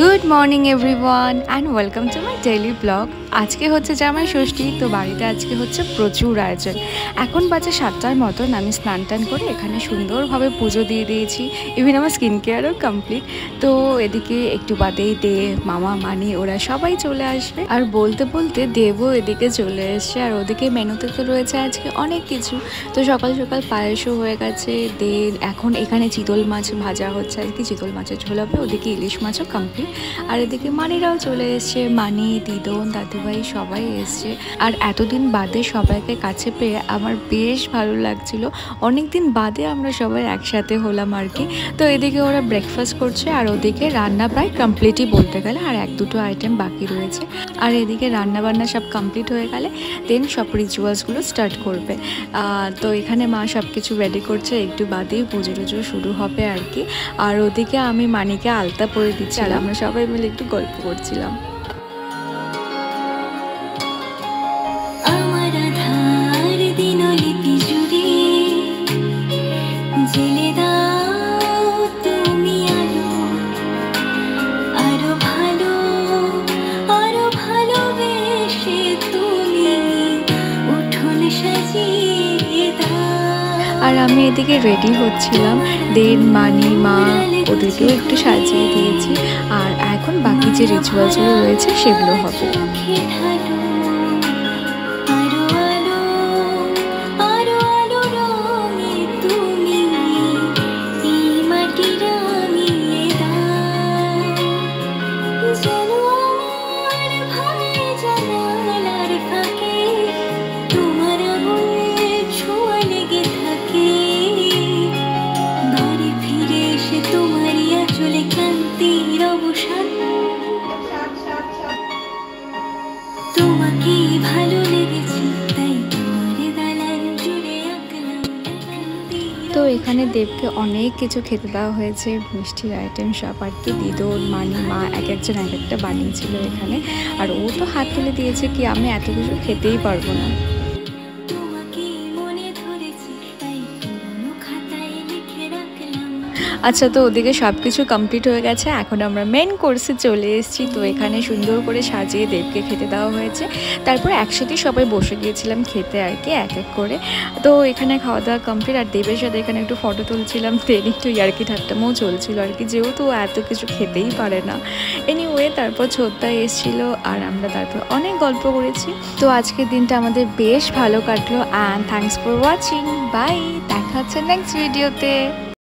Good morning everyone and welcome to my daily blog. আজকে হচ্ছে জামাই ষষ্ঠী, তো বাড়িতে আজকে হচ্ছে প্রচুর আয়োজন। এখন বাজে 7টার মতন। আমি স্নান টান করে এখানে সুন্দরভাবে পুজো দিয়ে দিয়েছি, ইভেন আমার স্কিন কেয়ারও কমপ্লিট। তো এদিকে একটু বাদেই দেব, মামা, মানি ওরা সবাই চলে আসবে। আর বলতে বলতে দেবও এদিকে চলে এসছে। আর ওদিকে মেনুতে তো রয়েছে আজকে অনেক কিছু। তো সকাল সকাল পায়েসও হয়ে গেছে। এখন এখানে চিতল মাছ ভাজা হচ্ছে, আজকে চিতল মাছের ঝোল হবে। ওদিকে ইলিশ মাছও কমপ্লিট। আর এদিকে মানিরাও চলে এসছে, মানি, দিদন, দাদুভাই সবাই এসছে। আর এতদিন বাদে সবাইকে কাছে পেয়ে আমার বেশ ভালো লাগছিল। অনেক দিন বাদে আমরা সবাই একসাথে হলাম আর কি। তো এদিকে ওরা ব্রেকফাস্ট করছে, আর ওদিকে রান্না প্রায় কমপ্লিটই বলতে গেলে, আর এক দুটো আইটেম বাকি রয়েছে। আর এদিকে রান্না বান্না সব কমপ্লিট হয়ে গেলে দেন সব রিচুয়ালসগুলো স্টার্ট করবে। তো এখানে মা সব কিছু রেডি করছে, একটু বাদেই পুজো টুজো শুরু হবে আর কি। আর ওদিকে আমি মানিকে আলতা পরে দিচ্ছি, আর আমরা সবাই মিলে একটু গল্প করছিলাম। আর আমি এদিকে রেডি হচ্ছিলাম, দেন মানি, মা ওদেরকেও একটু সাজিয়ে দিয়েছি। আর এখন বাকি যে রিচুয়ালসগুলো রয়েছে সেগুলো হবে। তো এখানে দেবকে অনেক কিছু খেতে দেওয়া হয়েছে, মিষ্টির আইটেম সব আর কি। দিদন, মানি, মা এক একজন এক একটা বানিয়েছিল এখানে। আর ও তো হাত তুলে দিয়েছে কি আমি এত কিছু খেতেই পারবো না। আচ্ছা, তো ওদিকে সব কিছু কমপ্লিট হয়ে গেছে, এখন আমরা মেন কোর্সে চলে এসেছি। তো এখানে সুন্দর করে সাজিয়ে দেবকে খেতে দেওয়া হয়েছে। তারপর একসাথে সবাই বসে গিয়েছিলাম খেতে আর কি, এক এক করে। তো এখানে খাওয়া দাওয়া কমপ্লিট। আর দেবের সাথে এখানে একটু ফটো তুলছিলাম, তেল একটু ইয়ার্কি ঠাট্টামও চলছিল আর কি, যেহেতু এত কিছু খেতেই পারে না। এনিওয়ে তারপর ছোটদা এসেছিলো, আর আমরা তারপর অনেক গল্প করেছি। তো আজকের দিনটা আমাদের বেশ ভালো কাটলো। And thanks for watching. Bye, দেখা হচ্ছে নেক্সট ভিডিওতে।